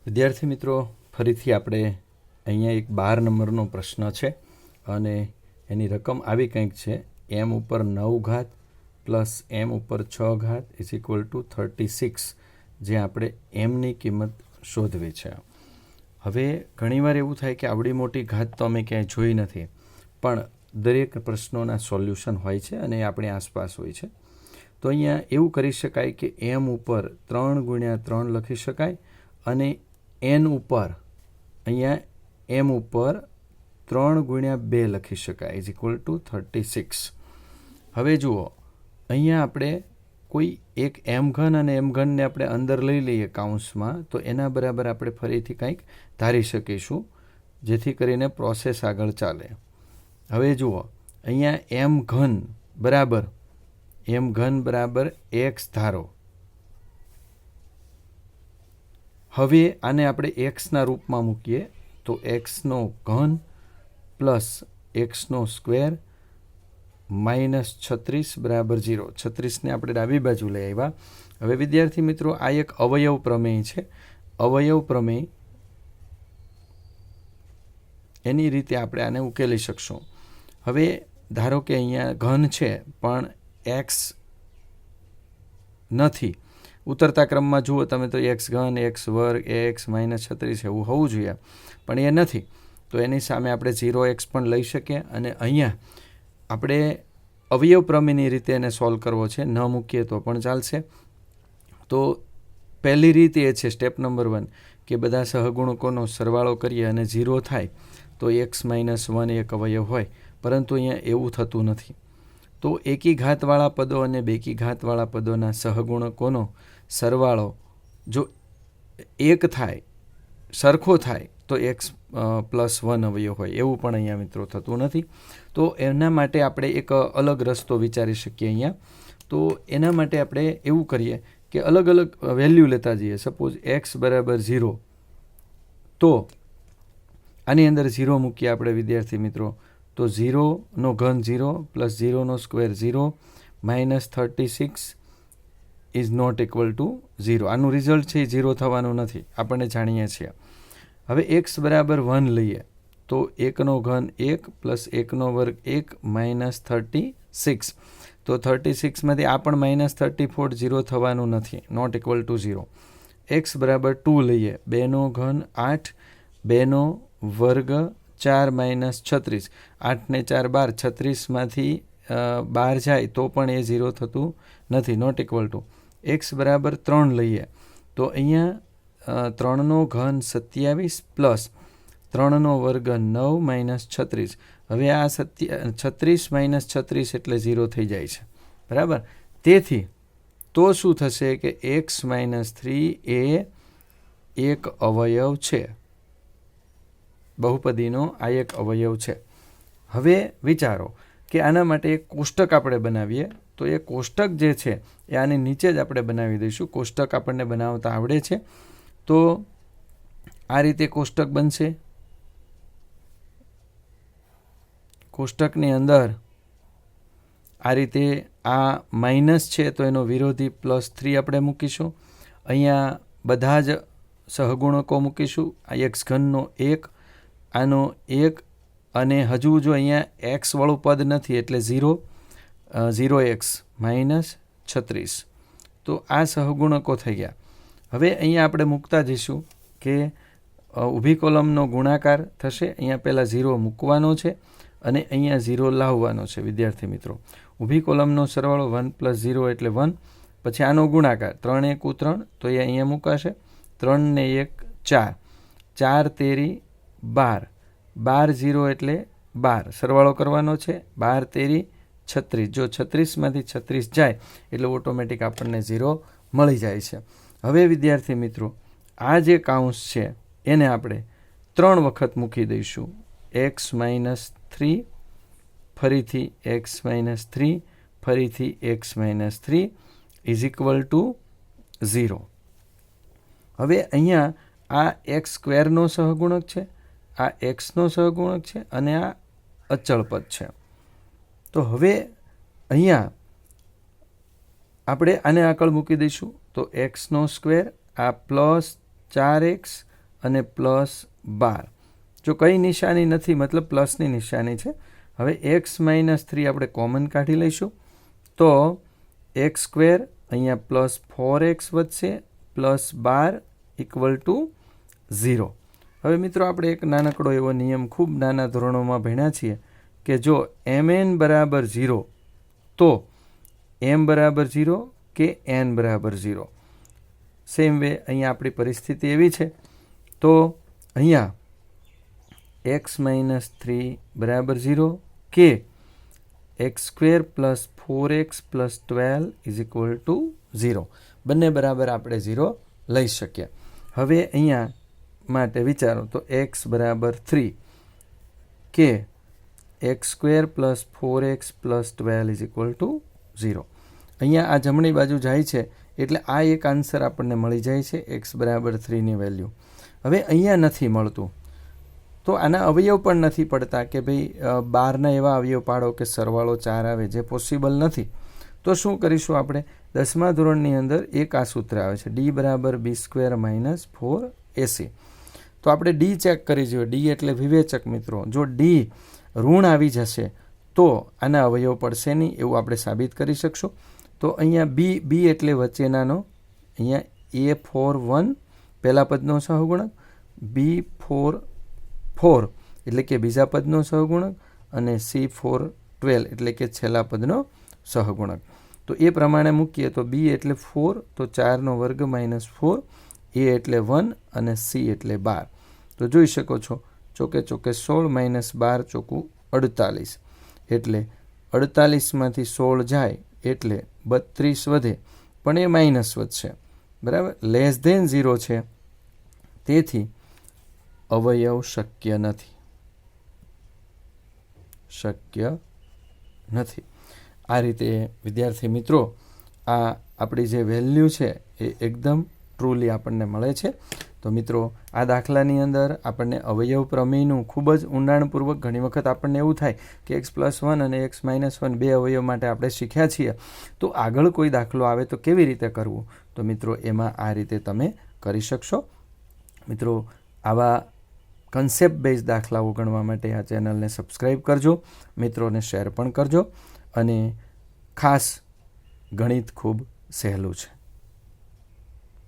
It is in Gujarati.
વિદ્યાર્થી મિત્રો, ફરીથી આપણે અહીંયા એક 12 નંબરનો પ્રશ્ન છે અને એની રકમ આવી કંઈક છે. એમ ઉપર 9 ઘાત પ્લસ એમ ઉપર 6 ઘાત ઇઝ ઇક્વલ ટુ 36, જે આપણે એમની કિંમત શોધવી છે. હવે ઘણીવાર એવું થાય કે આવડી મોટી ઘાત તો અમે ક્યાંય જોઈ નથી, પણ દરેક પ્રશ્નોના સોલ્યુશન હોય છે અને એ આપણી આસપાસ હોય છે. તો અહીંયા એવું કરી શકાય કે એમ ઉપર 3 ગુણ્યા 3 લખી શકાય અને એન ઉપર અહીંયા એમ ઉપર 3 ગુણ્યા 2 લખી શકાય ઇઝ ઇક્વલ ટુ 36. હવે જુઓ, અહીંયા આપણે કોઈ એક એમ ઘન અને એમ ઘનને આપણે અંદર લઈ લઈએ કાઉન્સમાં, તો એના બરાબર આપણે ફરીથી કંઈક ધારી શકીશું, જેથી કરીને પ્રોસેસ આગળ ચાલે. હવે જુઓ, અહીંયા એમ ઘન બરાબર એક્સ ધારો. હવે આને આપણે એક્સના રૂપમાં મૂકીએ તો એક્સનો ઘન પ્લસ એક્સનો સ્ક્વેર માઇનસ 36 બરાબર 0. 36ને આપણે ડાબી બાજુ લઈ આવ્યા. હવે વિદ્યાર્થી મિત્રો, આ એક અવયવ પ્રમેય છે. અવયવ પ્રમેય એની રીતે આપણે આને ઉકેલી શકશું. હવે ધારો કે અહીંયા ઘન છે પણ એક્સ નથી. ઉતરતા ક્રમમાં જુઓ તમે તો એક્સ ઘન, એક્સ વર્ગ, એક્સ માઇનસ 36 એવું હોવું જોઈએ, પણ એ નથી. તો એની સામે આપણે 0x પણ લઈ શકીએ અને અહીંયા આપણે અવયવ પ્રમેયની રીતે એને સોલ્વ કરવો છે. ન મૂકીએ તો પણ ચાલશે. તો પહેલી રીત એ છે, સ્ટેપ નંબર 1, કે બધા સહગુણકોનો સરવાળો કરીએ અને 0 થાય તો x - 1 એક અવયવ હોય, પરંતુ અહીંયા એવું થતું નથી. તો એકી ઘાતવાળા પદો અને બેકી ઘાતવાળા પદોના સહગુણકોનો સરવાળો જો 1 થાય, સરખો થાય, તો x + 1 અવયવ હોય. એવું પણ અહીંયા મિત્રો થતું નથી. તો એના માટે આપણે એક અલગ રસ્તો વિચારી શકીએ અહીંયા. તો એના માટે આપણે એવું કરીએ કે અલગ અલગ વેલ્યુ લેતા જઈએ. સપોઝ x બરાબર 0, તો આની અંદર 0 મૂકીએ આપણે વિદ્યાર્થી મિત્રો. તો 0નો ઘન 0 પ્લસ 0નો square 0 minus 36 is not equal to 0. આનું રિઝલ્ટ છે એ 0 થવાનું નથી, આપણને જાણીએ છીએ. હવે x બરાબર 1 લઈએ તો 1નો ઘન 1 પ્લસ 1નો વર્ગ 1 માઇનસ 36. તો 36માંથી આ પણ માઇનસ 34, 0 થવાનું નથી, નોટ ઇક્વલ ટુ 0. x બરાબર 2 લઈએ, 2નો ઘન 8, 2નો વર્ગ 4 માઇનસ 36, 8 ને 4 12, 36માંથી 12 જાય તો પણ એ 0 થતું નથી, નોટ ઇક્વલ ટુ. x બરાબર 3 લઈએ તો અહીંયા 3નો ઘન 27 પ્લસ 3નો વર્ગ 9 માઇનસ 36. હવે આ 36 માઇનસ 36 એટલે 0 થઈ જાય છે, બરાબર. તેથી તો શું થશે કે x - 3 એ એક અવયવ છે, બહુપદીનો આ એક અવયવ છે. હવે વિચારો કે આના માટે એક કોષ્ટક આપણે બનાવીએ. તો એ કોષ્ટક જે છે એ આની નીચે જ આપણે બનાવી દઈશું. કોષ્ટક આપણને બનાવતા આવડે છે, તો આ રીતે કોષ્ટક બનશે. કોષ્ટકની અંદર આ રીતે આ માઇનસ છે તો એનો વિરોધી +3 આપણે મૂકીશું. અહીંયા બધા જ સહગુણકો મૂકીશું. આ એક્સ ઘનનો 1, આનો 1, અને હજુ જો અહીંયા એક્સ વાળું પદ નથી એટલે 0x માઇનસ 36. તો આ સહગુણકો થઈ ગયા. હવે અહીંયા આપણે મૂકતા જઈશું કે ઊભી કોલમનો ગુણાકાર થશે. અહીંયા પહેલાં 0 મૂકવાનો છે અને અહીંયા 0 લાવવાનો છે. વિદ્યાર્થી મિત્રો, ઊભી કોલમનો સરવાળો 1 + 0 એટલે 1. પછી આનો ગુણાકાર 3 × 1 = 3, તો એ અહીંયા મૂકાશે. 3 ને 1 4, 4 તેરી 12, 12 0 એટલે 12, સરવાળો કરવાનો છે. 12 તેરી 36, જો 36માંથી 36 જાય એટલે ઓટોમેટિક આપણને 0 મળી જાય છે. હવે વિદ્યાર્થી મિત્રો, આ જે કાઉન્સ છે એને આપણે 3 વખત મૂકી દઈશું. x - 3, ફરીથી x - 3, ફરીથી x - 3 ઇઝ ઇક્વલ ટુ 0. હવે અહીંયા આ x સ્ક્વેરનો સહગુણક છે, આ એક્સનો સહગુણક છે અને આ અચળ પદ છે. તો હવે અહીંયા આપણે આને આગળ મૂકી દઈશું. તો એક્સનો સ્ક્વેર, આ +4x અને +12. જો કંઈ નિશાની નથી મતલબ પ્લસની નિશાની છે. હવે x-3 આપણે કોમન કાઢી લઈશું તો x² અહીંયા +4x વધશે +12 = 0. હવે મિત્રો આપણે એક નાનકડો એવો નિયમ ખૂબ નાના ધોરણોમાં ભણ્યા છીએ કે જો mn = 0 તો m = 0 કે n = 0. સેમ વે અહીંયા આપણી પરિસ્થિતિ એવી છે તો અહીંયા x-3 = 0 કે x² + 4x + 12 = 0. બંને બરાબર આપણે 0 લઈ શકીએ. હવે અહીંયા માટે વિચારો તો x = 3 કે x² + 4x + 12 = 0. અહીંયા આ જમણી બાજુ જાય છે એટલે આ એક આન્સર આપણને મળી જાય છે x = 3ની વેલ્યુ. હવે અહીંયા નથી મળતું તો આના અવયવ પણ નથી પડતા કે ભાઈ 12ના એવા અવયવ પાડો કે સરવાળો 4 આવે જે પોસિબલ નથી. તો શું કરીશું આપણે 10મા ધોરણની અંદર એક આ સૂત્ર આવે છે d = b² - 4ac. તો આપણે ડી ચેક કરી જોઈએ. ડી એટલે વિવેચક મિત્રો. જો ડી ઋણ આવી જશે તો આના અવયવ પડશે નહીં એવું આપણે સાબિત કરી શકશું. તો અહીંયા બી એટલે વચ્ચેનાનો અહીંયા a41 પહેલા પદનો સહગુણક, b44 એટલે કે બીજા પદનો સહગુણક અને c412 એટલે કે છેલ્લા પદનો સહગુણક. તો એ પ્રમાણે મૂકીએ તો b એટલે 4 તો 4 નો વર્ગ -4, a એટલે 1 અને c એટલે 12. તો જોઈ શકો છો ચોકે 16 - 12 ચોકું 48 એટલે 48માંથી 16 જાય એટલે 32 વધે પણ એ માઇનસ વધશે બરાબર. <0 છે તેથી અવયવ શક્ય નથી. આ રીતે વિદ્યાર્થી મિત્રો આ આપણી જે વેલ્યુ છે એ એકદમ ટ્રુલી આપણને મળે છે. તો મિત્રો આ દાખલાની અંદર આપણને અવયવ પ્રમેયનું ખૂબ જ ઊંડાણપૂર્વક ઘણી વખત આપણને એવું થાય કે x+1 અને x-1 બે અવયવ માટે આપણે શીખ્યા છીએ તો આગળ કોઈ દાખલો આવે તો કેવી રીતે કરવું. તો મિત્રો એમાં આ રીતે તમે કરી શકશો. મિત્રો આવા કન્સેપ્ટ બેઝ દાખલાઓ ગણવા માટે આ ચેનલને સબસ્ક્રાઈબ કરજો, મિત્રોને શેર પણ કરજો અને ખાસ ગણિત ખૂબ સહેલું છે.